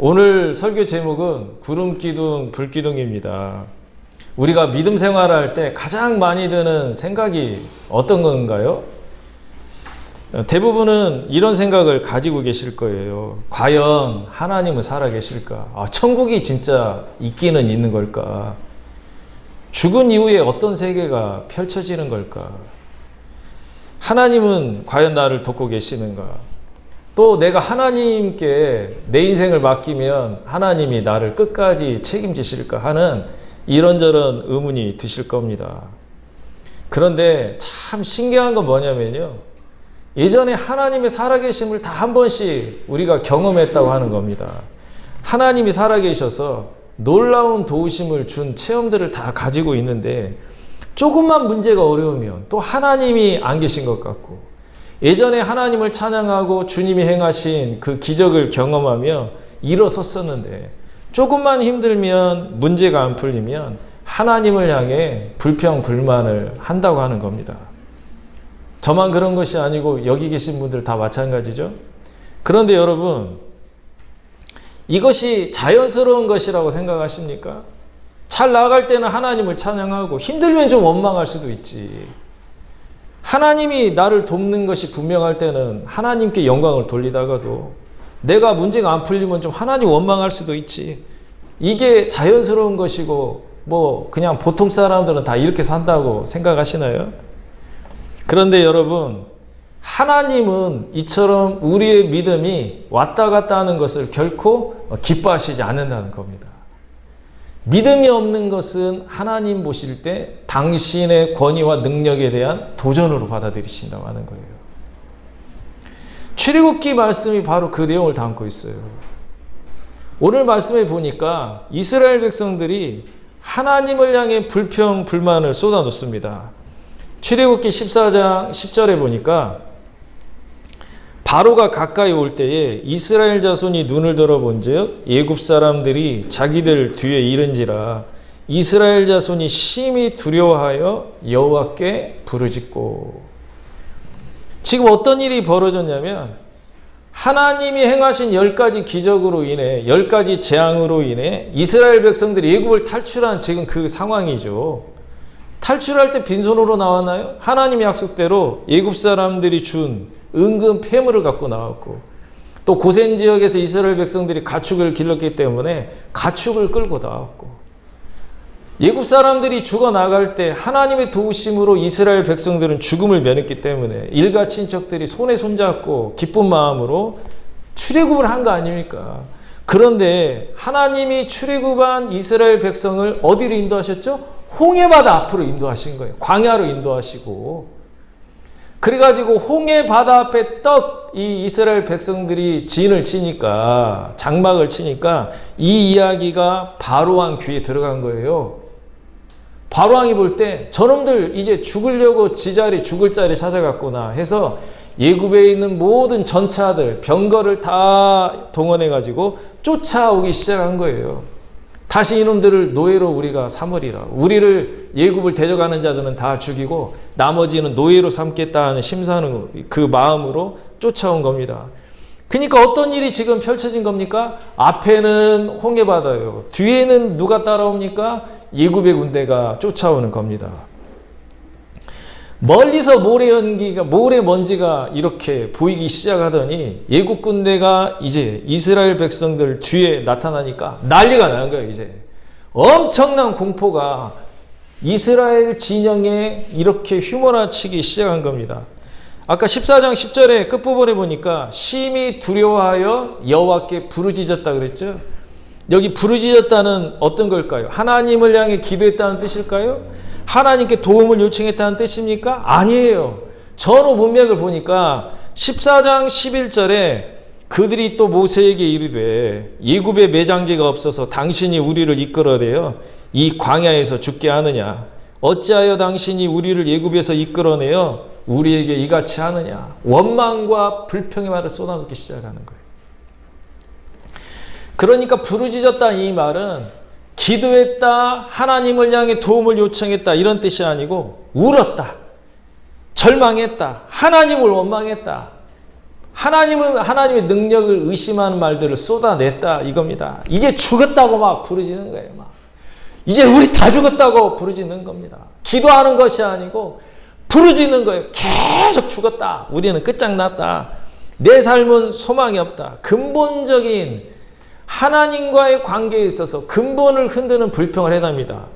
오늘 설교 제목은 구름기둥, 불기둥입니다. 우리가 믿음 생활할 때 가장 많이 드는 생각이 어떤 건가요? 대부분은 이런 생각을 가지고 계실 거예요. 과연 하나님은 살아계실까? 천국이 진짜 있기는 있는 걸까? 죽은 이후에 어떤 세계가 펼쳐지는 걸까? 하나님은 과연 나를 돕고 계시는가? 또 내가 하나님께 내 인생을 맡기면 하나님이 나를 끝까지 책임지실까 하는 이런저런 의문이 드실 겁니다. 그런데 참 신기한 건 뭐냐면요. 예전에 하나님의 살아계심을 다 한 번씩 우리가 경험했다고 하는 겁니다. 하나님이 살아계셔서 놀라운 도우심을 준 체험들을 다 가지고 있는데 조금만 문제가 어려우면 또 하나님이 안 계신 것 같고 예전에 하나님을 찬양하고 주님이 행하신 그 기적을 경험하며 일어섰었는데 조금만 힘들면 문제가 안 풀리면 하나님을 향해 불평불만을 한다고 하는 겁니다. 저만 그런 것이 아니고 여기 계신 분들 다 마찬가지죠. 그런데 여러분, 이것이 자연스러운 것이라고 생각하십니까? 잘 나갈 때는 하나님을 찬양하고 힘들면 좀 원망할 수도 있지. 하나님이 나를 돕는 것이 분명할 때는 하나님께 영광을 돌리다가도 내가 문제가 안 풀리면 좀 하나님 원망할 수도 있지. 이게 자연스러운 것이고 뭐 그냥 보통 사람들은 다 이렇게 산다고 생각하시나요? 그런데 여러분, 하나님은 이처럼 우리의 믿음이 왔다 갔다 하는 것을 결코 기뻐하시지 않는다는 겁니다. 믿음이 없는 것은 하나님 보실 때 당신의 권위와 능력에 대한 도전으로 받아들이신다고 하는 거예요. 출애굽기 말씀이 바로 그 내용을 담고 있어요. 오늘 말씀에 보니까 이스라엘 백성들이 하나님을 향해 불평, 불만을 쏟아놓습니다. 출애굽기 14장 10절에 보니까 바로가 가까이 올 때에 이스라엘 자손이 눈을 들어본즉 애굽 사람들이 자기들 뒤에 이른지라 이스라엘 자손이 심히 두려워하여 여호와께 부르짖고. 지금 어떤 일이 벌어졌냐면 하나님이 행하신 10가지 기적으로 인해 10가지 재앙으로 인해 이스라엘 백성들이 애굽을 탈출한 지금 그 상황이죠. 탈출할 때 빈손으로 나왔나요? 하나님의 약속대로 애굽 사람들이 준 은근 폐물을 갖고 나왔고 또 고센 지역에서 이스라엘 백성들이 가축을 길렀기 때문에 가축을 끌고 나왔고 애굽 사람들이 죽어나갈 때 하나님의 도우심으로 이스라엘 백성들은 죽음을 면했기 때문에 일가 친척들이 손에 손잡고 기쁜 마음으로 출애굽을 한 거 아닙니까? 그런데 하나님이 출애굽한 이스라엘 백성을 어디로 인도하셨죠? 홍해바다 앞으로 인도하신 거예요. 광야로 인도하시고 그래가지고 홍해바다 앞에 떡 이 이스라엘 백성들이 진을 치니까 장막을 치니까 이 이야기가 바로왕 귀에 들어간 거예요. 바로왕이 볼 때 저놈들 이제 죽으려고 지자리 죽을 자리 찾아갔구나 해서 애굽에 있는 모든 전차들 병거를 다 동원해가지고 쫓아오기 시작한 거예요. 다시 이놈들을 노예로 우리가 삼으리라. 우리를 애굽을 데려가는 자들은 다 죽이고 나머지는 노예로 삼겠다 하는 심사는 그 마음으로 쫓아온 겁니다. 그러니까 어떤 일이 지금 펼쳐진 겁니까? 앞에는 홍해바다예요. 뒤에는 누가 따라옵니까? 애굽의 군대가 쫓아오는 겁니다. 멀리서 모래 먼지가 이렇게 보이기 시작하더니 애국 군대가 이제 이스라엘 백성들 뒤에 나타나니까 난리가 나는 거예요. 이제 엄청난 공포가 이스라엘 진영에 이렇게 휘몰아치기 시작한 겁니다. 아까 14장 10절에 끝부분에 보니까 심히 두려워하여 여호와께 부르짖었다 그랬죠. 여기 부르짖었다는 어떤 걸까요? 하나님을 향해 기도했다는 뜻일까요? 하나님께 도움을 요청했다는 뜻입니까? 아니에요. 전후 문맥을 보니까 14장 11절에 그들이 또 모세에게 이르되 애굽에 매장지가 없어서 당신이 우리를 이끌어내어 이 광야에서 죽게 하느냐? 어찌하여 당신이 우리를 애굽에서 이끌어내어 우리에게 이같이 하느냐? 원망과 불평의 말을 쏟아놓기 시작하는 거예요. 그러니까 부르짖었다 이 말은 기도했다, 하나님을 향해 도움을 요청했다 이런 뜻이 아니고 울었다, 절망했다, 하나님을 원망했다, 하나님은 하나님의 능력을 의심하는 말들을 쏟아냈다 이겁니다. 이제 죽었다고 막 부르짖는 거예요. 막. 이제 우리 다 죽었다고 부르짖는 겁니다. 기도하는 것이 아니고 부르짖는 거예요. 계속 죽었다. 우리는 끝장났다. 내 삶은 소망이 없다. 근본적인 하나님과의 관계에 있어서 근본을 흔드는 불평을 해답니다.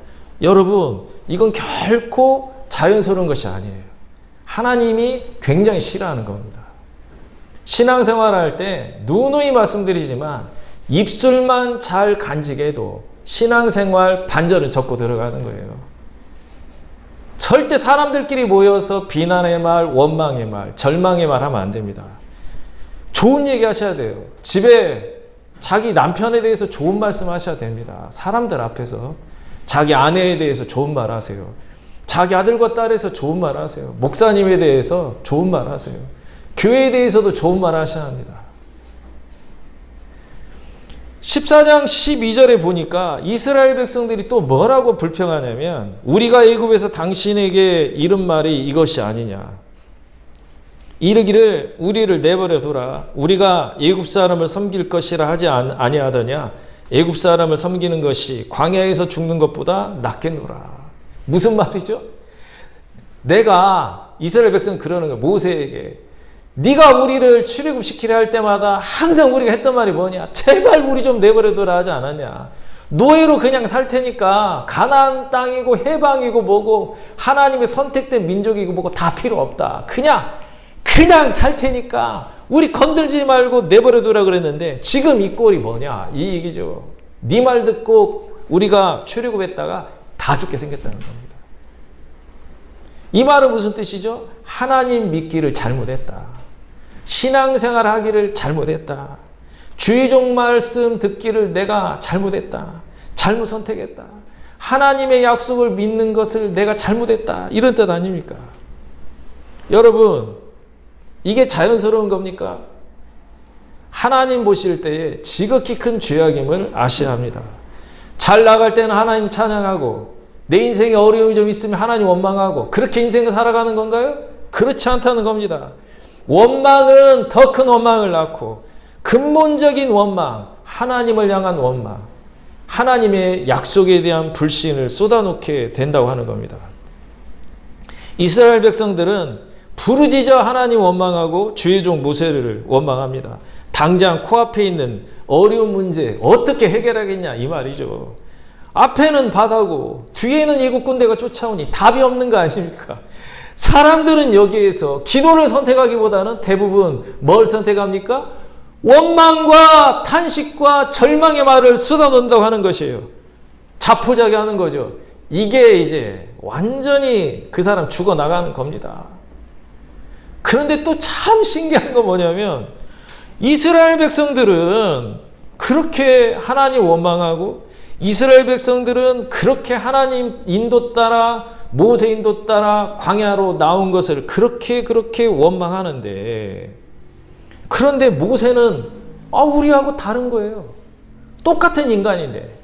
여러분, 이건 결코 자연스러운 것이 아니에요. 하나님이 굉장히 싫어하는 겁니다. 신앙생활 할 때 누누이 말씀드리지만 입술만 잘 간직해도 신앙생활 반절은 접고 들어가는 거예요. 절대 사람들끼리 모여서 비난의 말, 원망의 말, 절망의 말 하면 안 됩니다. 좋은 얘기 하셔야 돼요. 집에 자기 남편에 대해서 좋은 말씀 하셔야 됩니다. 사람들 앞에서. 자기 아내에 대해서 좋은 말 하세요. 자기 아들과 딸에서 좋은 말 하세요. 목사님에 대해서 좋은 말 하세요. 교회에 대해서도 좋은 말 하셔야 합니다. 14장 12절에 보니까 이스라엘 백성들이 또 뭐라고 불평하냐면 우리가 애굽에서 당신에게 이른 말이 이것이 아니냐. 이르기를 우리를 내버려 두라. 우리가 애굽 사람을 섬길 것이라 하지 아니하더냐. 애굽 사람을 섬기는 것이 광야에서 죽는 것보다 낫겠노라. 무슨 말이죠? 내가 이스라엘 백성 그러는 거야. 모세에게. 네가 우리를 출애굽시키려 할 때마다 항상 우리가 했던 말이 뭐냐. 제발 우리 좀 내버려둬라 하지 않았냐. 노예로 그냥 살 테니까 가나안 땅이고 해방이고 뭐고 하나님의 선택된 민족이고 뭐고 다 필요 없다. 그냥 살 테니까 우리 건들지 말고 내버려두라 그랬는데 지금 이 꼴이 뭐냐. 이 얘기죠. 네 말 듣고 우리가 출애굽했다가 다 죽게 생겼다는 겁니다. 이 말은 무슨 뜻이죠? 하나님 믿기를 잘못했다. 신앙생활 하기를 잘못했다. 주의종 말씀 듣기를 내가 잘못했다. 잘못 선택했다. 하나님의 약속을 믿는 것을 내가 잘못했다. 이런 뜻 아닙니까? 여러분, 이게 자연스러운 겁니까? 하나님 보실 때에 지극히 큰 죄악임을 아셔야 합니다. 잘 나갈 때는 하나님 찬양하고 내 인생에 어려움이 좀 있으면 하나님 원망하고 그렇게 인생을 살아가는 건가요? 그렇지 않다는 겁니다. 원망은 더 큰 원망을 낳고 근본적인 원망, 하나님을 향한 원망, 하나님의 약속에 대한 불신을 쏟아놓게 된다고 하는 겁니다. 이스라엘 백성들은 부르짖어 하나님 원망하고 주의 종 모세를 원망합니다. 당장 코앞에 있는 어려운 문제 어떻게 해결하겠냐 이 말이죠. 앞에는 바다고 뒤에는 애국 군대가 쫓아오니 답이 없는 거 아닙니까? 사람들은 여기에서 기도를 선택하기보다는 대부분 뭘 선택합니까? 원망과 탄식과 절망의 말을 쏟아놓는다고 하는 것이에요. 자포자기 하는 거죠. 이게 이제 완전히 그 사람 죽어나가는 겁니다. 그런데 또 참 신기한 건 뭐냐면 이스라엘 백성들은 그렇게 하나님 원망하고 이스라엘 백성들은 그렇게 하나님 인도 따라 모세 인도 따라 광야로 나온 것을 그렇게 원망하는데 그런데 모세는 우리하고 다른 거예요. 똑같은 인간인데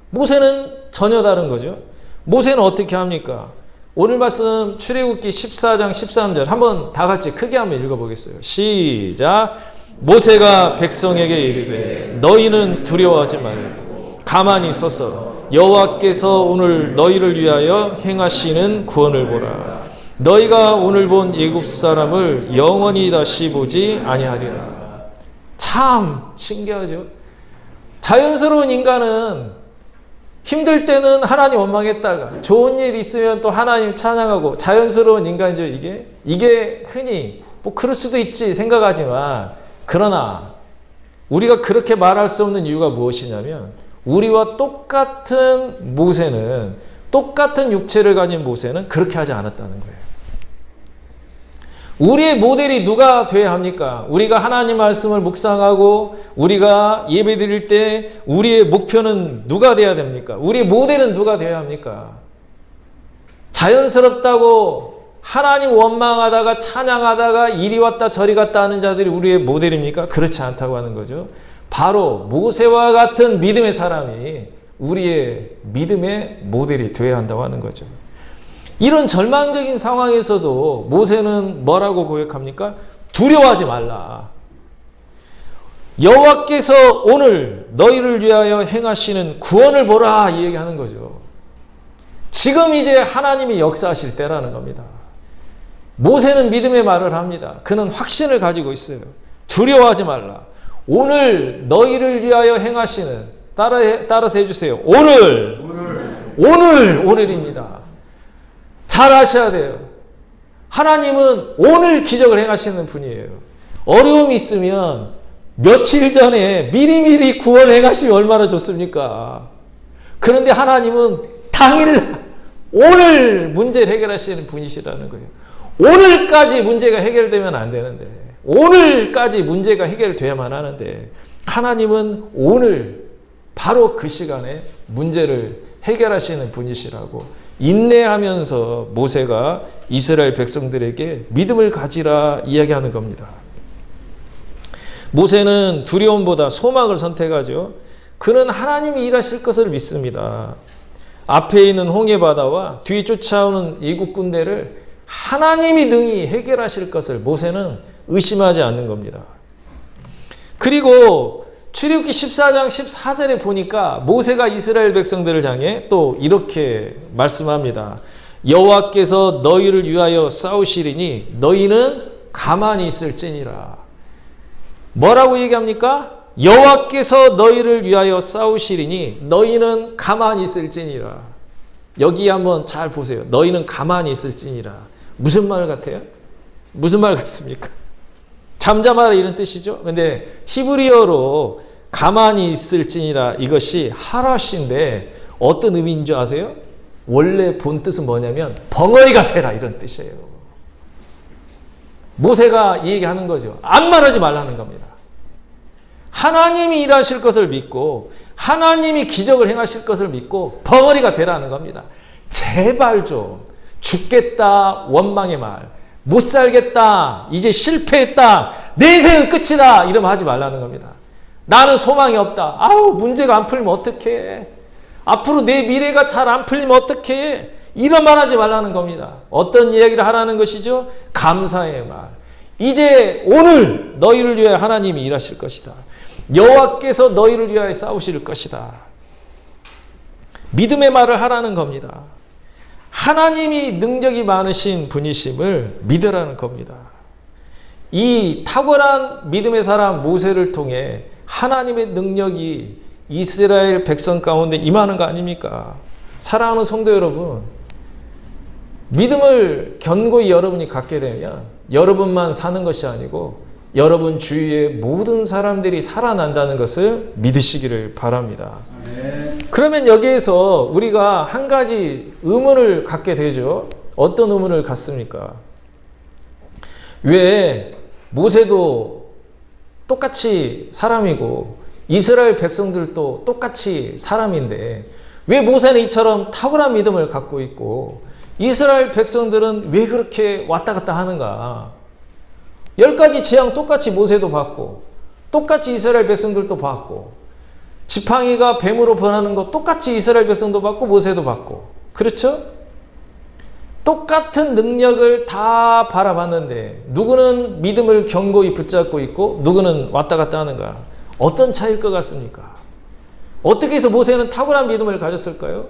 모세는 전혀 다른 거죠. 모세는 어떻게 합니까? 오늘 말씀 출애굽기 14장 13절 한번 다 같이 크게 한번 읽어보겠어요. 시작. 모세가 백성에게 이르되 너희는 두려워하지 말고 가만히 서서 여호와께서 오늘 너희를 위하여 행하시는 구원을 보라. 너희가 오늘 본 애굽 사람을 영원히 다시 보지 아니하리라. 참 신기하죠. 자연스러운 인간은 힘들 때는 하나님 원망했다가 좋은 일 있으면 또 하나님 찬양하고 자연스러운 인간이죠. 이게 흔히 뭐 그럴 수도 있지 생각하지만 그러나 우리가 그렇게 말할 수 없는 이유가 무엇이냐면 우리와 똑같은 모세는 똑같은 육체를 가진 모세는 그렇게 하지 않았다는 거예요. 우리의 모델이 누가 돼야 합니까? 우리가 하나님 말씀을 묵상하고 우리가 예배 드릴 때 우리의 목표는 누가 돼야 됩니까? 우리의 모델은 누가 돼야 합니까? 자연스럽다고 하나님 원망하다가 찬양하다가 이리 왔다 저리 갔다 하는 자들이 우리의 모델입니까? 그렇지 않다고 하는 거죠. 바로 모세와 같은 믿음의 사람이 우리의 믿음의 모델이 되어야 한다고 하는 거죠. 이런 절망적인 상황에서도 모세는 뭐라고 고백합니까? 두려워하지 말라. 여호와께서 오늘 너희를 위하여 행하시는 구원을 보라, 이 얘기하는 거죠. 지금 이제 하나님이 역사하실 때라는 겁니다. 모세는 믿음의 말을 합니다. 그는 확신을 가지고 있어요. 두려워하지 말라. 오늘 너희를 위하여 행하시는, 따라서 해주세요. 오늘입니다. 잘 아셔야 돼요. 하나님은 오늘 기적을 행하시는 분이에요. 어려움이 있으면 며칠 전에 미리미리 구원 행하시면 얼마나 좋습니까? 그런데 하나님은 당일 오늘 문제를 해결하시는 분이시라는 거예요. 오늘까지 문제가 해결되면 안 되는데, 오늘까지 문제가 해결돼야만 하는데, 하나님은 오늘 바로 그 시간에 문제를 해결하시는 분이시라고 인내하면서 모세가 이스라엘 백성들에게 믿음을 가지라 이야기하는 겁니다. 모세는 두려움보다 소망을 선택하죠. 그는 하나님이 일하실 것을 믿습니다. 앞에 있는 홍해바다와 뒤에 쫓아오는 이국 군대를 하나님이 능히 해결하실 것을 모세는 의심하지 않는 겁니다. 그리고 출애굽기 14장 14절에 보니까 모세가 이스라엘 백성들을 향해 또 이렇게 말씀합니다. 여호와께서 너희를 위하여 싸우시리니 너희는 가만히 있을지니라. 뭐라고 얘기합니까? 여호와께서 너희를 위하여 싸우시리니 너희는 가만히 있을지니라. 여기 한번 잘 보세요. 너희는 가만히 있을지니라. 무슨 말 같아요? 무슨 말 같습니까? 잠잠하라 이런 뜻이죠. 근데 히브리어로 가만히 있을지니라, 이것이 하라시인데 어떤 의미인 줄 아세요? 원래 본 뜻은 뭐냐면 벙어리가 되라, 이런 뜻이에요. 모세가 이 얘기하는 거죠. 아무 말하지 말라는 겁니다. 하나님이 일하실 것을 믿고 하나님이 기적을 행하실 것을 믿고 벙어리가 되라는 겁니다. 제발 좀 죽겠다, 원망의 말, 못 살겠다, 이제 실패했다, 내 인생은 끝이다, 이러면 하지 말라는 겁니다. 나는 소망이 없다, 아우 문제가 안 풀리면 어떡해, 앞으로 내 미래가 잘 안 풀리면 어떡해, 이런 말 하지 말라는 겁니다. 어떤 이야기를 하라는 것이죠? 감사의 말. 이제 오늘 너희를 위하여 하나님이 일하실 것이다. 여호와께서 너희를 위하여 싸우실 것이다. 믿음의 말을 하라는 겁니다. 하나님이 능력이 많으신 분이심을 믿으라는 겁니다. 이 탁월한 믿음의 사람 모세를 통해 하나님의 능력이 이스라엘 백성 가운데 임하는 거 아닙니까? 사랑하는 성도 여러분, 믿음을 견고히 여러분이 갖게 되면 여러분만 사는 것이 아니고 여러분 주위의 모든 사람들이 살아난다는 것을 믿으시기를 바랍니다. 그러면 여기에서 우리가 한 가지 의문을 갖게 되죠. 어떤 의문을 갖습니까? 왜 모세도 똑같이 사람이고 이스라엘 백성들도 똑같이 사람인데 왜 모세는 이처럼 탁월한 믿음을 갖고 있고 이스라엘 백성들은 왜 그렇게 왔다 갔다 하는가? 10가지 재앙 똑같이 모세도 받고 똑같이 이스라엘 백성들도 받고 지팡이가 뱀으로 변하는 거 똑같이 이스라엘 백성도 받고 모세도 받고, 그렇죠? 똑같은 능력을 다 바라봤는데 누구는 믿음을 견고히 붙잡고 있고 누구는 왔다 갔다 하는가? 어떤 차이일 것 같습니까? 어떻게 해서 모세는 탁월한 믿음을 가졌을까요?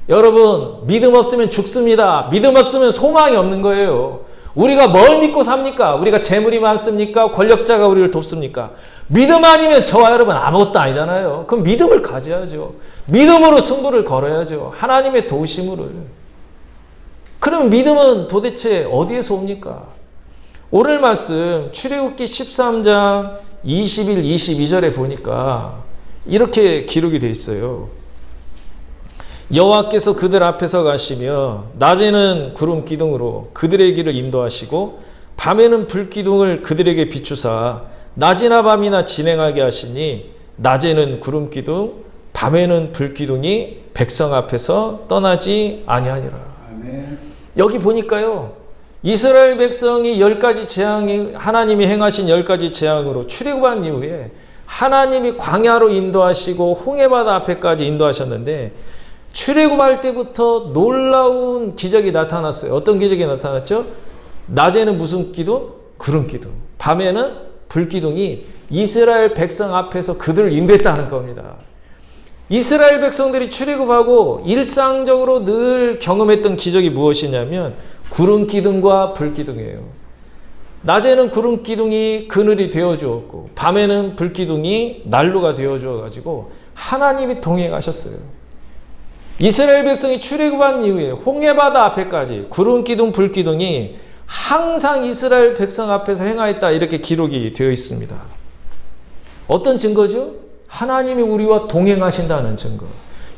여러분, 믿음 없으면 죽습니다. 믿음 없으면 소망이 없는 거예요. 우리가 뭘 믿고 삽니까? 우리가 재물이 많습니까? 권력자가 우리를 돕습니까? 믿음 아니면 저와 여러분 아무것도 아니잖아요. 그럼 믿음을 가져야죠. 믿음으로 승부를 걸어야죠. 하나님의 도우심으로. 그러면 믿음은 도대체 어디에서 옵니까? 오늘 말씀 출애굽기 13장 21, 22절에 보니까 이렇게 기록이 되어 있어요. 여호와께서 그들 앞에서 가시며 낮에는 구름 기둥으로 그들의 길을 인도하시고 밤에는 불 기둥을 그들에게 비추사 낮이나 밤이나 진행하게 하시니 낮에는 구름 기둥 밤에는 불 기둥이 백성 앞에서 떠나지 아니하니라. 아멘. 여기 보니까요, 이스라엘 백성이 10가지 재앙이 하나님이 행하신 10가지 재앙으로 출애굽한 이후에 하나님이 광야로 인도하시고 홍해바다 앞에까지 인도하셨는데 출애굽할 때부터 놀라운 기적이 나타났어요. 어떤 기적이 나타났죠? 낮에는 무슨 기둥? 구름 기둥. 밤에는 불 기둥이 이스라엘 백성 앞에서 그들을 인도했다는 겁니다. 이스라엘 백성들이 출애굽하고 일상적으로 늘 경험했던 기적이 무엇이냐면 구름 기둥과 불 기둥이에요. 낮에는 구름 기둥이 그늘이 되어 주었고 밤에는 불 기둥이 난로가 되어 주어 가지고 하나님이 동행하셨어요. 이스라엘 백성이 출애굽한 이후에 홍해바다 앞에까지 구름 기둥 불 기둥이 항상 이스라엘 백성 앞에서 행하였다 이렇게 기록이 되어 있습니다. 어떤 증거죠? 하나님이 우리와 동행하신다는 증거.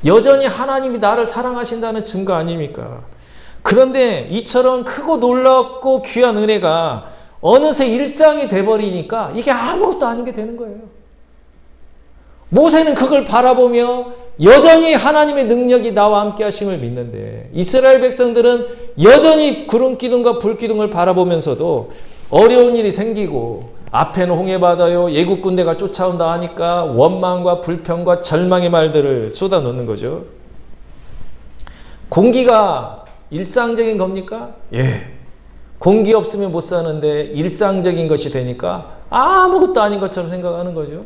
여전히 하나님이 나를 사랑하신다는 증거 아닙니까? 그런데 이처럼 크고 놀랍고 귀한 은혜가 어느새 일상이 돼버리니까 이게 아무것도 아닌 게 되는 거예요. 모세는 그걸 바라보며 여전히 하나님의 능력이 나와 함께 하심을 믿는데 이스라엘 백성들은 여전히 구름 기둥과 불 기둥을 바라보면서도 어려운 일이 생기고 앞에는 홍해바다요, 예국 군대가 쫓아온다 하니까 원망과 불평과 절망의 말들을 쏟아놓는 거죠. 공기가 일상적인 겁니까? 예. 공기 없으면 못 사는데 일상적인 것이 되니까 아무것도 아닌 것처럼 생각하는 거죠.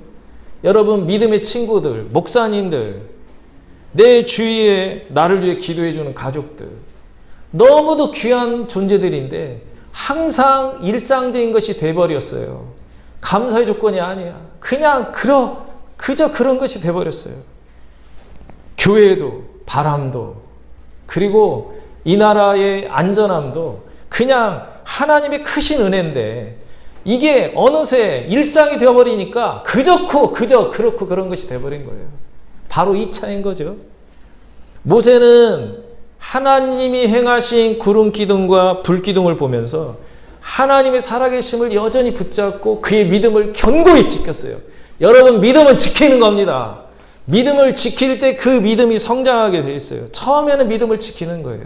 여러분, 믿음의 친구들, 목사님들, 내 주위에 나를 위해 기도해 주는 가족들, 너무도 귀한 존재들인데 항상 일상적인 것이 돼버렸어요. 감사의 조건이 아니야. 그냥 그저 그런 것이 돼버렸어요. 교회도, 바람도, 그리고 이 나라의 안전함도 그냥 하나님의 크신 은혜인데 이게 어느새 일상이 되어버리니까 그저 그렇고 그런 것이 돼버린 거예요. 바로 이 차이인 거죠. 모세는 하나님이 행하신 구름 기둥과 불 기둥을 보면서 하나님의 살아계심을 여전히 붙잡고 그의 믿음을 견고히 지켰어요. 여러분, 믿음은 지키는 겁니다. 믿음을 지킬 때 그 믿음이 성장하게 돼 있어요. 처음에는 믿음을 지키는 거예요.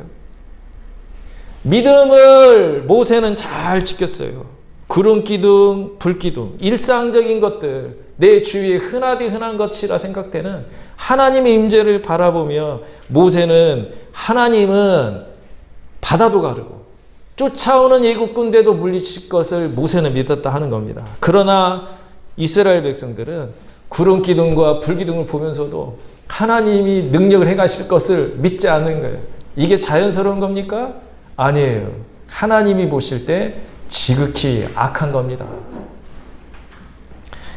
믿음을 모세는 잘 지켰어요. 구름 기둥, 불 기둥, 일상적인 것들, 내 주위에 흔하디 흔한 것이라 생각되는 하나님의 임재를 바라보며 모세는 하나님은 바다도 가르고 쫓아오는 애국 군대도 물리칠 것을 모세는 믿었다 하는 겁니다. 그러나 이스라엘 백성들은 구름 기둥과 불 기둥을 보면서도 하나님이 능력을 행하실 것을 믿지 않는 거예요. 이게 자연스러운 겁니까? 아니에요. 하나님이 보실 때 지극히 악한 겁니다.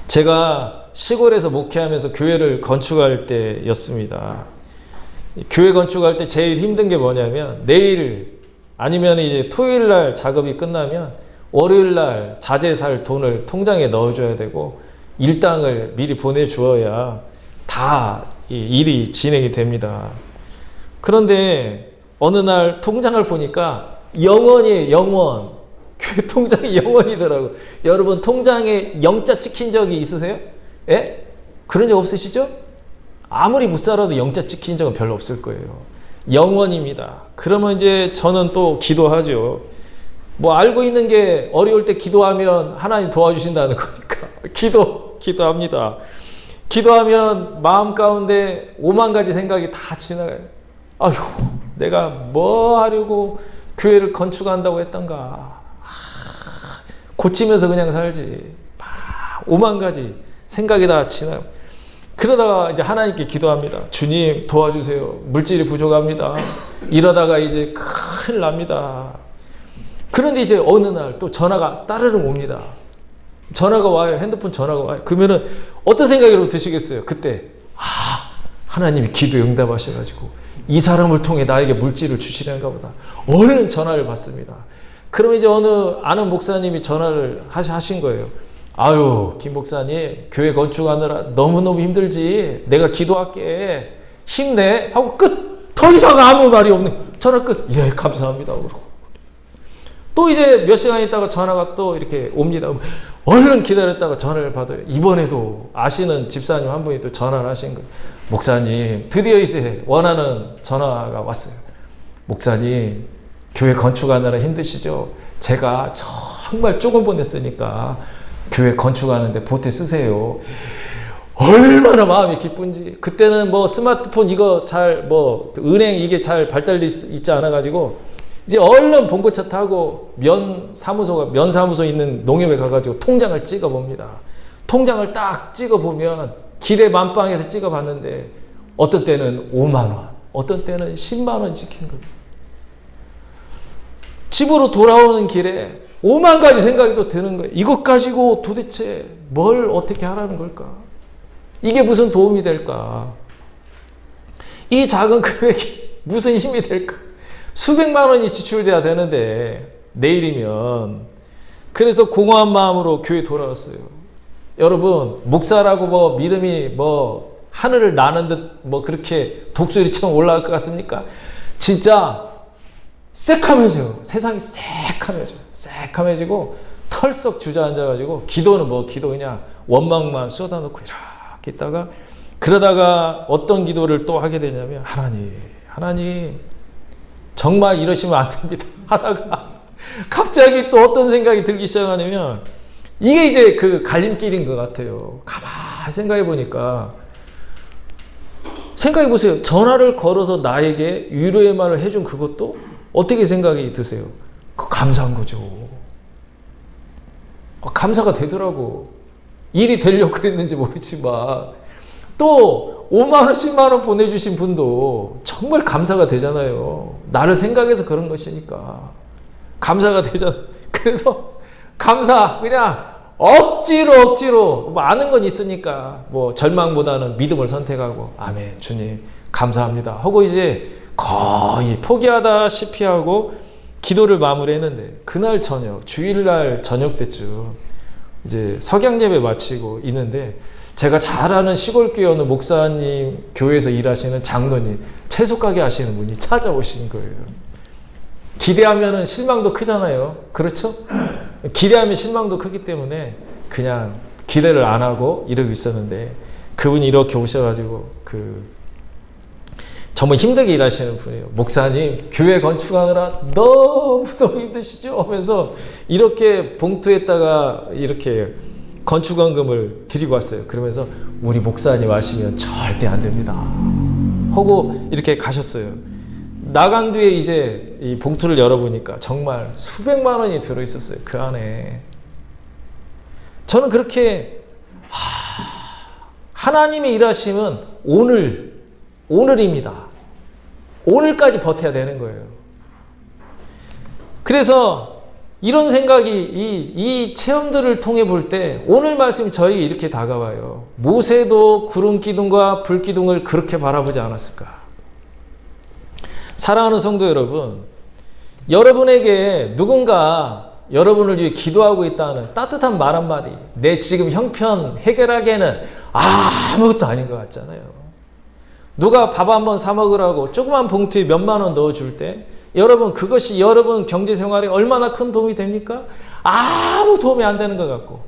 제가 시골에서 목회하면서 교회를 건축할 때였습니다. 교회 건축할 때 제일 힘든 게 뭐냐면 내일 아니면 이제 토요일 날 작업이 끝나면 월요일 날 자재 살 돈을 통장에 넣어줘야 되고 일당을 미리 보내주어야 다 일이 진행이 됩니다. 그런데 어느 날 통장을 보니까 영원이에요. 영원. 교회 통장이 영원이더라고. 여러분, 통장에 영자 찍힌 적이 있으세요? 예? 그런 적 없으시죠? 아무리 못 살아도 영자 찍힌 적은 별로 없을 거예요. 영원입니다. 그러면 이제 저는 또 기도하죠. 뭐 알고 있는 게 어려울 때 기도하면 하나님 도와주신다는 거니까 기도합니다. 기도하면 마음 가운데 5만 가지 생각이 다 지나가요. 아휴, 내가 뭐 하려고 교회를 건축한다고 했던가. 고치면서 그냥 살지. 5만 가지 생각이 다 지나요. 그러다가 이제 하나님께 기도합니다. 주님 도와주세요. 물질이 부족합니다. 이러다가 이제 큰일 납니다. 그런데 이제 어느 날 또 전화가 따르릉 옵니다. 전화가 와요. 핸드폰 전화가 와요. 그러면은 어떤 생각으로 드시겠어요? 그때 하나님이 기도 응답하셔가지고 이 사람을 통해 나에게 물질을 주시려는가 보다. 얼른 전화를 받습니다. 그러면 이제 어느 아는 목사님이 전화를 하신 거예요. 아유, 김 목사님, 교회 건축하느라 너무너무 힘들지. 내가 기도할게. 힘내. 하고 끝. 더 이상 아무 말이 없는. 전화 끝. 예, 감사합니다. 그러고. 또 이제 몇 시간 있다가 전화가 또 이렇게 옵니다. 얼른 기다렸다가 전화를 받아요. 이번에도 아시는 집사님 한 분이 또 전화를 하신 거예요. 목사님, 드디어 이제 원하는 전화가 왔어요. 목사님, 교회 건축하느라 힘드시죠? 제가 정말 조금 보냈으니까 교회 건축하는데 보태 쓰세요. 얼마나 마음이 기쁜지. 그때는 뭐 스마트폰 이거 잘 뭐 은행 이게 잘 발달돼 있지 않아가지고 이제 얼른 봉고차 타고 면사무소 있는 농협에 가가지고 통장을 찍어 봅니다. 통장을 딱 찍어보면 기대 만빵에서 찍어봤는데 어떤 때는 5만 원, 어떤 때는 10만 원 찍힌 거예요. 집으로 돌아오는 길에 5만 가지 생각이 또 드는 거예요. 이것 가지고 도대체 뭘 어떻게 하라는 걸까? 이게 무슨 도움이 될까? 이 작은 금액이 무슨 힘이 될까? 수백만 원이 지출돼야 되는데 내일이면. 그래서 공허한 마음으로 교회 돌아왔어요. 여러분, 목사라고 뭐 믿음이 뭐 하늘을 나는 듯 뭐 그렇게 독수리처럼 올라갈 것 같습니까? 진짜 새카매져요. 세상이 새카매져요. 새카매지고 털썩 주저앉아가지고 기도는 뭐 기도 그냥 원망만 쏟아놓고 이렇게 있다가 그러다가 어떤 기도를 또 하게 되냐면 하나님 정말 이러시면 안 됩니다 하다가 갑자기 또 어떤 생각이 들기 시작하냐면 이게 이제 그 갈림길인 것 같아요. 가만히 생각해 보니까 생각해 보세요. 전화를 걸어서 나에게 위로의 말을 해준 그것도 어떻게 생각이 드세요? 그 감사한 거죠. 감사가 되더라고. 일이 되려고 그랬는지 모르지만 또 5만 원, 10만 원 보내주신 분도 정말 감사가 되잖아요. 나를 생각해서 그런 것이니까 감사가 되잖아. 그래서 감사 그냥 억지로 뭐 아는 건 있으니까 뭐 절망보다는 믿음을 선택하고 아멘 주님 감사합니다 하고 이제 거의 포기하다시피 하고 기도를 마무리했는데 그날 저녁 주일날 저녁 때쯤 이제 석양 예배 마치고 있는데 제가 잘 아는 시골교회 어느 목사님 교회에서 일하시는 장로님 채소 가게 하시는 분이 찾아오신 거예요. 기대하면은 실망도 크잖아요. 그렇죠? 기대하면 실망도 크기 때문에 그냥 기대를 안 하고 이러고 있었는데 그분이 이렇게 오셔가지고 정말 힘들게 일하시는 분이에요. 목사님 교회 건축하느라 너무너무 힘드시죠? 하면서 이렇게 봉투에다가 이렇게 건축원금을 드리고 왔어요. 그러면서 우리 목사님 아시면 절대 안 됩니다 하고 이렇게 가셨어요. 나간 뒤에 이제 이 봉투를 열어보니까 정말 수백만 원이 들어있었어요. 그 안에. 저는 그렇게 하나님의 일하심은 오늘입니다. 오늘까지 버텨야 되는 거예요. 그래서 이런 생각이 이 체험들을 통해 볼 때 오늘 말씀이 저에게 이렇게 다가와요. 모세도 구름 기둥과 불 기둥을 그렇게 바라보지 않았을까? 사랑하는 성도 여러분, 여러분에게 누군가 여러분을 위해 기도하고 있다는 따뜻한 말 한마디, 내 지금 형편 해결하기에는 아무것도 아닌 것 같잖아요. 누가 밥 한번 사 먹으라고 조그만 봉투에 몇만 원 넣어줄 때 여러분 그것이 여러분 경제생활에 얼마나 큰 도움이 됩니까? 아무 도움이 안 되는 것 같고,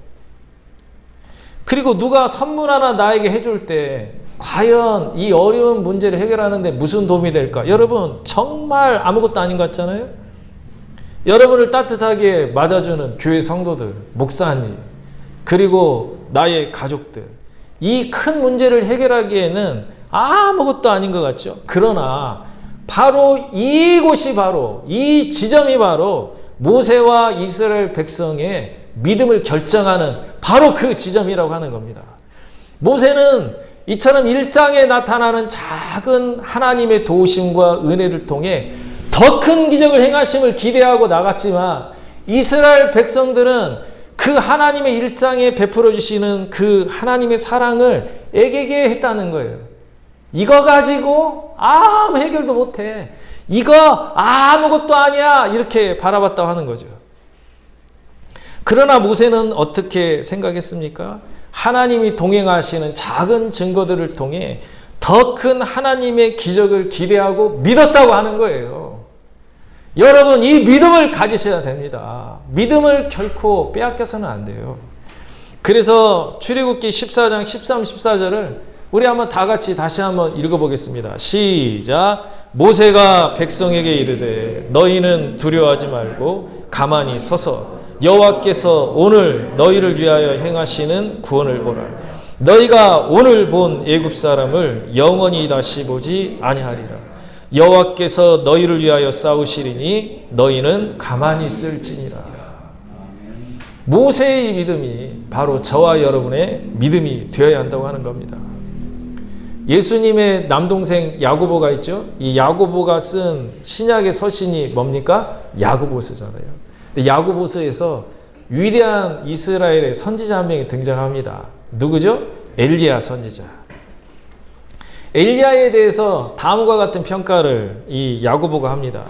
그리고 누가 선물 하나 나에게 해줄 때 과연 이 어려운 문제를 해결하는데 무슨 도움이 될까? 여러분 정말 아무것도 아닌 것 같잖아요. 여러분을 따뜻하게 맞아주는 교회 성도들, 목사님, 그리고 나의 가족들, 이 큰 문제를 해결하기에는 아무것도 아닌 것 같죠. 그러나 바로 이곳이 바로 이 지점이 바로 모세와 이스라엘 백성의 믿음을 결정하는 바로 그 지점이라고 하는 겁니다. 모세는 이처럼 일상에 나타나는 작은 하나님의 도우심과 은혜를 통해 더 큰 기적을 행하심을 기대하고 나갔지만 이스라엘 백성들은 그 하나님의 일상에 베풀어 주시는 그 하나님의 사랑을 애게게 했다는 거예요. 이거 가지고 아무 해결도 못해. 이거 아무것도 아니야. 이렇게 바라봤다고 하는 거죠. 그러나 모세는 어떻게 생각했습니까? 하나님이 동행하시는 작은 증거들을 통해 더 큰 하나님의 기적을 기대하고 믿었다고 하는 거예요. 여러분 이 믿음을 가지셔야 됩니다. 믿음을 결코 빼앗겨서는 안 돼요. 그래서 출애굽기 14장 13, 14절을 우리 한번 다 같이 다시 한번 읽어보겠습니다. 시작. 모세가 백성에게 이르되 너희는 두려워하지 말고 가만히 서서 여호와께서 오늘 너희를 위하여 행하시는 구원을 보라. 너희가 오늘 본 애굽 사람을 영원히 다시 보지 아니하리라. 여호와께서 너희를 위하여 싸우시리니 너희는 가만히 있을지니라. 모세의 믿음이 바로 저와 여러분의 믿음이 되어야 한다고 하는 겁니다. 예수님의 남동생 야고보가 있죠. 이 야고보가 쓴 신약의 서신이 뭡니까? 야고보서잖아요. 근데 야고보서에서 위대한 이스라엘의 선지자 한 명이 등장합니다. 누구죠? 엘리야 선지자. 엘리야에 대해서 다음과 같은 평가를 이 야고보가 합니다.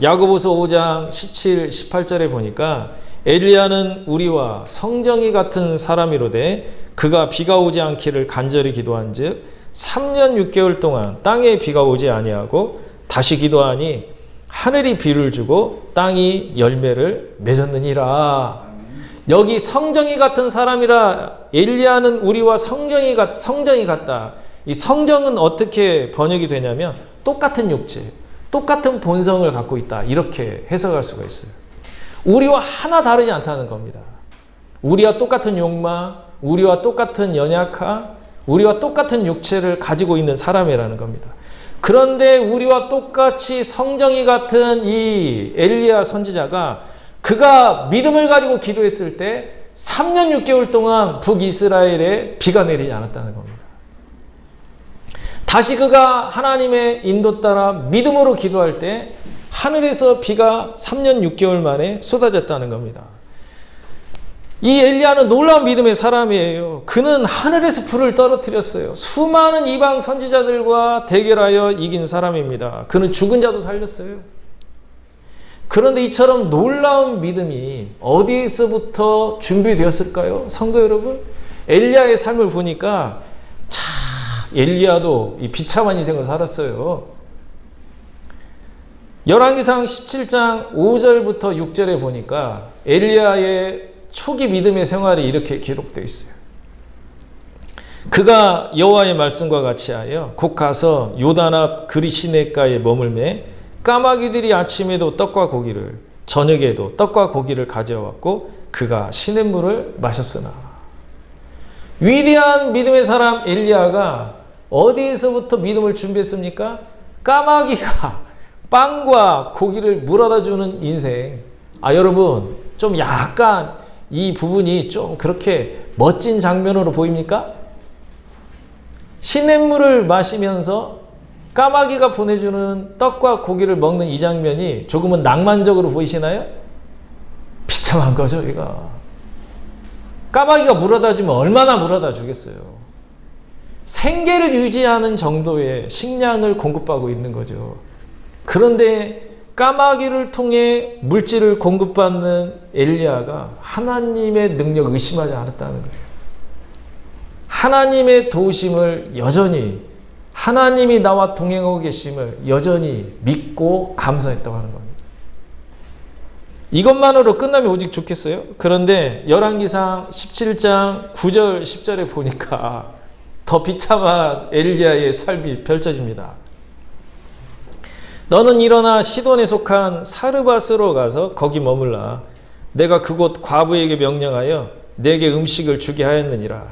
야고보서 5장 17, 18절에 보니까 엘리야는 우리와 성정이 같은 사람이로되 그가 비가 오지 않기를 간절히 기도한즉 3년 6개월 동안 땅에 비가 오지 아니하고 다시 기도하니 하늘이 비를 주고 땅이 열매를 맺었느니라. 여기 성정이 같은 사람이라 엘리야는 우리와 성정이 같다. 이 성정은 어떻게 번역이 되냐면 똑같은 육체, 똑같은 본성을 갖고 있다. 이렇게 해석할 수가 있어요. 우리와 하나 다르지 않다는 겁니다. 우리와 똑같은 욕망, 우리와 똑같은 연약함, 우리와 똑같은 육체를 가지고 있는 사람이라는 겁니다. 그런데 우리와 똑같이 성정이 같은 이 엘리야 선지자가 그가 믿음을 가지고 기도했을 때 3년 6개월 동안 북이스라엘에 비가 내리지 않았다는 겁니다. 다시 그가 하나님의 인도 따라 믿음으로 기도할 때 하늘에서 비가 3년 6개월 만에 쏟아졌다는 겁니다. 이 엘리야는 놀라운 믿음의 사람이에요. 그는 하늘에서 불을 떨어뜨렸어요. 수많은 이방 선지자들과 대결하여 이긴 사람입니다. 그는 죽은 자도 살렸어요. 그런데 이처럼 놀라운 믿음이 어디에서부터 준비되었을까요? 성도 여러분, 엘리야의 삶을 보니까 참 엘리야도 이 비참한 인생을 살았어요. 열왕기상 17장 5절부터 6절에 보니까 엘리야의 초기 믿음의 생활이 이렇게 기록되어 있어요. 그가 여호와의 말씀과 같이 하여 곧 가서 요단 앞 그리시네가에 머물매 까마귀들이 아침에도 떡과 고기를 저녁에도 떡과 고기를 가져왔고 그가 시냇물을 마셨으나. 위대한 믿음의 사람 엘리야가 어디에서부터 믿음을 준비했습니까? 까마귀가 빵과 고기를 물어다 주는 인생. 여러분 좀 약간 이 부분이 좀 그렇게 멋진 장면으로 보입니까? 시냇물을 마시면서 까마귀가 보내주는 떡과 고기를 먹는 이 장면이 조금은 낭만적으로 보이시나요? 비참한 거죠, 이거. 까마귀가 물어다 주면 얼마나 물어다 주겠어요. 생계를 유지하는 정도의 식량을 공급하고 있는 거죠. 그런데 까마귀를 통해 물질을 공급받는 엘리야가 하나님의 능력을 의심하지 않았다는 거예요. 하나님의 도우심을 여전히, 하나님이 나와 동행하고 계심을 여전히 믿고 감사했다고 하는 겁니다. 이것만으로 끝나면 오직 좋겠어요? 그런데 열왕기상 17장 9절 10절에 보니까 더 비참한 엘리야의 삶이 펼쳐집니다. 너는 일어나 시돈에 속한 사르밧으로 가서 거기 머물라. 내가 그곳 과부에게 명령하여 내게 음식을 주게 하였느니라.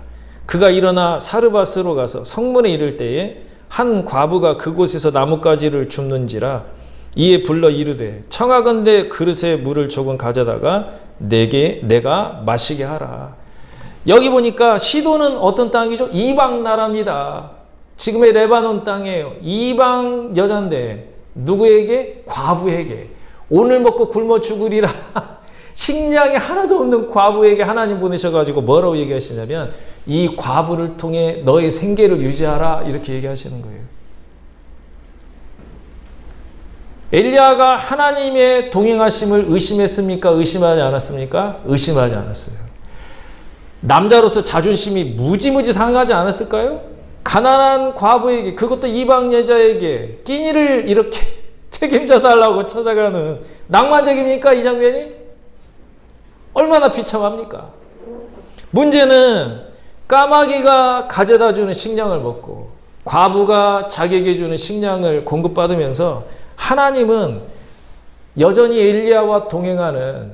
그가 일어나 사르밧으로 가서 성문에 이를 때에 한 과부가 그곳에서 나뭇가지를 줍는지라. 이에 불러 이르되 청하건대 그릇에 물을 조금 가져다가 내가 마시게 하라. 여기 보니까 시돈은 어떤 땅이죠? 이방 나라입니다. 지금의 레바논 땅이에요. 이방 여잔데 누구에게? 과부에게. 오늘 먹고 굶어 죽으리라. 식량이 하나도 없는 과부에게 하나님 보내셔가지고 뭐라고 얘기하시냐면 이 과부를 통해 너의 생계를 유지하라 이렇게 얘기하시는 거예요. 엘리야가 하나님의 동행하심을 의심했습니까? 의심하지 않았습니까? 의심하지 않았어요. 남자로서 자존심이 무지무지 상하지 않았을까요? 가난한 과부에게, 그것도 이방 여자에게 끼니를 이렇게 책임져 달라고 찾아가는, 낭만적입니까? 이 장면이? 얼마나 비참합니까? 문제는 까마귀가 가져다 주는 식량을 먹고 과부가 자기에게 주는 식량을 공급받으면서 하나님은 여전히 엘리야와 동행하는,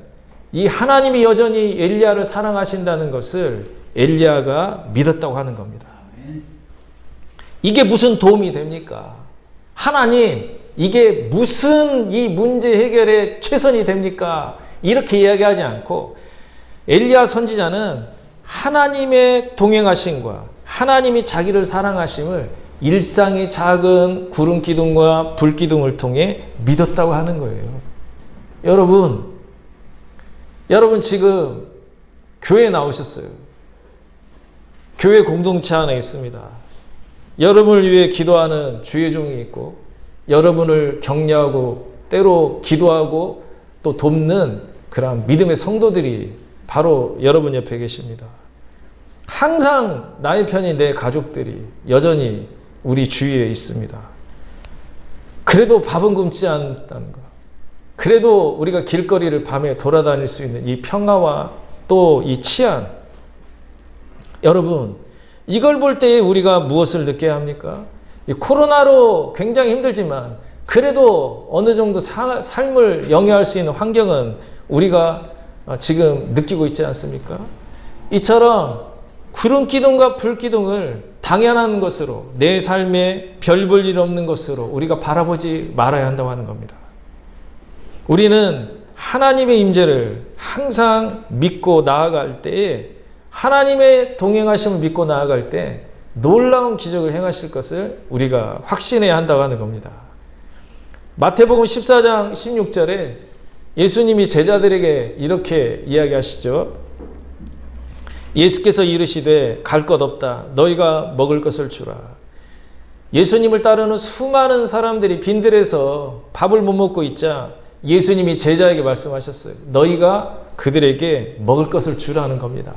이 하나님이 여전히 엘리야를 사랑하신다는 것을 엘리야가 믿었다고 하는 겁니다. 이게 무슨 도움이 됩니까? 하나님, 이게 무슨 이 문제 해결에 최선이 됩니까? 이렇게 이야기하지 않고 엘리야 선지자는 하나님의 동행하심과 하나님이 자기를 사랑하심을 일상의 작은 구름 기둥과 불 기둥을 통해 믿었다고 하는 거예요. 여러분 지금 교회에 나오셨어요. 교회 공동체 안에 있습니다. 여러분을 위해 기도하는 주의 종이 있고 여러분을 격려하고 때로 기도하고 또 돕는 그런 믿음의 성도들이 바로 여러분 옆에 계십니다. 항상 나의 편인 내 가족들이 여전히 우리 주위에 있습니다. 그래도 밥은 굶지 않는다는 것. 그래도 우리가 길거리를 밤에 돌아다닐 수 있는 이 평화와 또 이 치안. 여러분, 이걸 볼 때 우리가 무엇을 느껴야 합니까? 이 코로나로 굉장히 힘들지만 그래도 어느 정도 삶을 영위할 수 있는 환경은 우리가 지금 느끼고 있지 않습니까? 이처럼 구름 기둥과 불 기둥을 당연한 것으로 내 삶에 별 볼 일 없는 것으로 우리가 바라보지 말아야 한다고 하는 겁니다. 우리는 하나님의 임재를 항상 믿고 나아갈 때에 하나님의 동행하심을 믿고 나아갈 때 놀라운 기적을 행하실 것을 우리가 확신해야 한다고 하는 겁니다. 마태복음 14장 16절에 예수님이 제자들에게 이렇게 이야기하시죠. 예수께서 이르시되 갈 것 없다. 너희가 먹을 것을 주라. 예수님을 따르는 수많은 사람들이 빈들에서 밥을 못 먹고 있자 예수님이 제자에게 말씀하셨어요. 너희가 그들에게 먹을 것을 주라는 겁니다.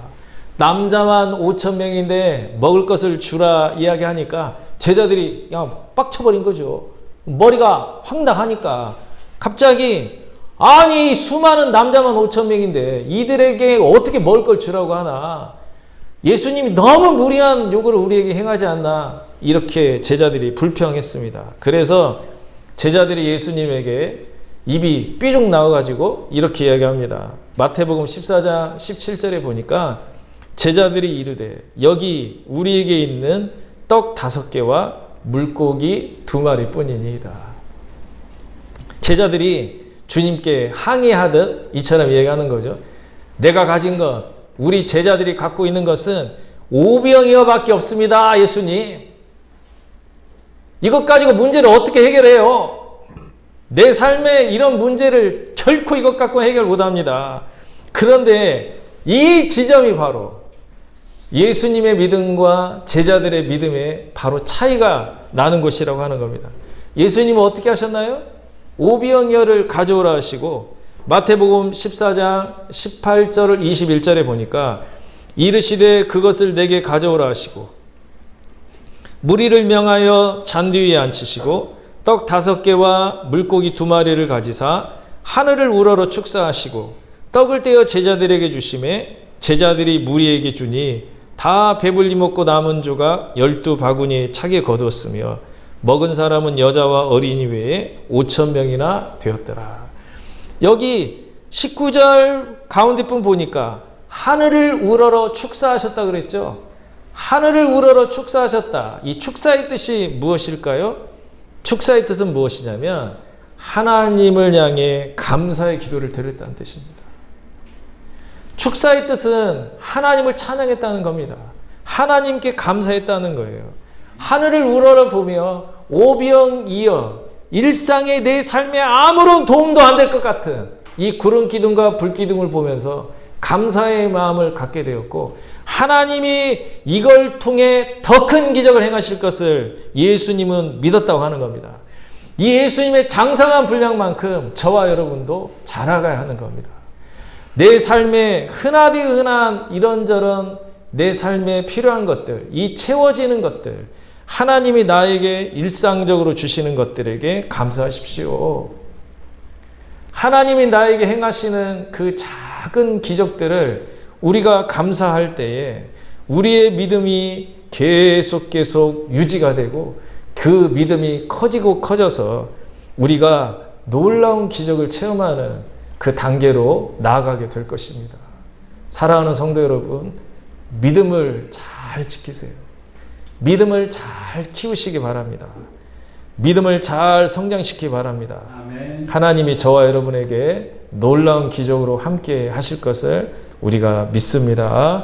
남자만 5,000명인데 먹을 것을 주라 이야기하니까 제자들이 그냥 빡쳐버린 거죠. 머리가 황당하니까 갑자기 아니 수많은 남자만 5,000명인데 이들에게 어떻게 먹을 걸 주라고 하나. 예수님이 너무 무리한 요구를 우리에게 행하지 않나. 이렇게 제자들이 불평했습니다. 그래서 제자들이 예수님에게 입이 삐죽 나와가지고 이렇게 이야기합니다. 마태복음 14장 17절에 보니까 제자들이 이르되 여기 우리에게 있는 떡 5개와 물고기 2마리 뿐이니이다. 제자들이 주님께 항의하듯 이처럼 얘기하는 거죠. 내가 가진 것, 우리 제자들이 갖고 있는 것은 5병이어밖에 없습니다. 예수님. 이것 가지고 문제를 어떻게 해결해요? 내 삶에 이런 문제를 결코 이것 갖고는 해결 못합니다. 그런데 이 지점이 바로 예수님의 믿음과 제자들의 믿음에 바로 차이가 나는 것이라고 하는 겁니다. 예수님은 어떻게 하셨나요? 오병이어를 가져오라 하시고 마태복음 14장 18절 21절에 보니까 이르시되 그것을 내게 가져오라 하시고 무리를 명하여 잔디 위에 앉히시고 떡 5개와 물고기 2마리를 가지사 하늘을 우러러 축사하시고 떡을 떼어 제자들에게 주시매 제자들이 무리에게 주니 다 배불리 먹고 남은 조각 12바구니에 차게 거두었으며 먹은 사람은 여자와 어린이 외에 5,000명이나 되었더라. 여기 19절 가운데뿐 보니까 하늘을 우러러 축사하셨다 그랬죠. 하늘을 우러러 축사하셨다. 이 축사의 뜻이 무엇일까요? 축사의 뜻은 무엇이냐면 하나님을 향해 감사의 기도를 드렸다는 뜻입니다. 축사의 뜻은 하나님을 찬양했다는 겁니다. 하나님께 감사했다는 거예요. 하늘을 우러러 보며 오병이어 일상의 내 삶에 아무런 도움도 안 될 것 같은 이 구름 기둥과 불 기둥을 보면서 감사의 마음을 갖게 되었고 하나님이 이걸 통해 더 큰 기적을 행하실 것을 예수님은 믿었다고 하는 겁니다. 이 예수님의 장성한 분량만큼 저와 여러분도 자라가야 하는 겁니다. 내 삶에 흔하디 흔한 이런저런 내 삶에 필요한 것들, 이 채워지는 것들, 하나님이 나에게 일상적으로 주시는 것들에게 감사하십시오. 하나님이 나에게 행하시는 그 작은 기적들을 우리가 감사할 때에 우리의 믿음이 계속 유지가 되고 그 믿음이 커지고 커져서 우리가 놀라운 기적을 체험하는 그 단계로 나아가게 될 것입니다. 사랑하는 성도 여러분, 믿음을 잘 지키세요. 믿음을 잘 키우시기 바랍니다. 믿음을 잘 성장시키기 바랍니다. 아멘. 하나님이 저와 여러분에게 놀라운 기적으로 함께 하실 것을 우리가 믿습니다.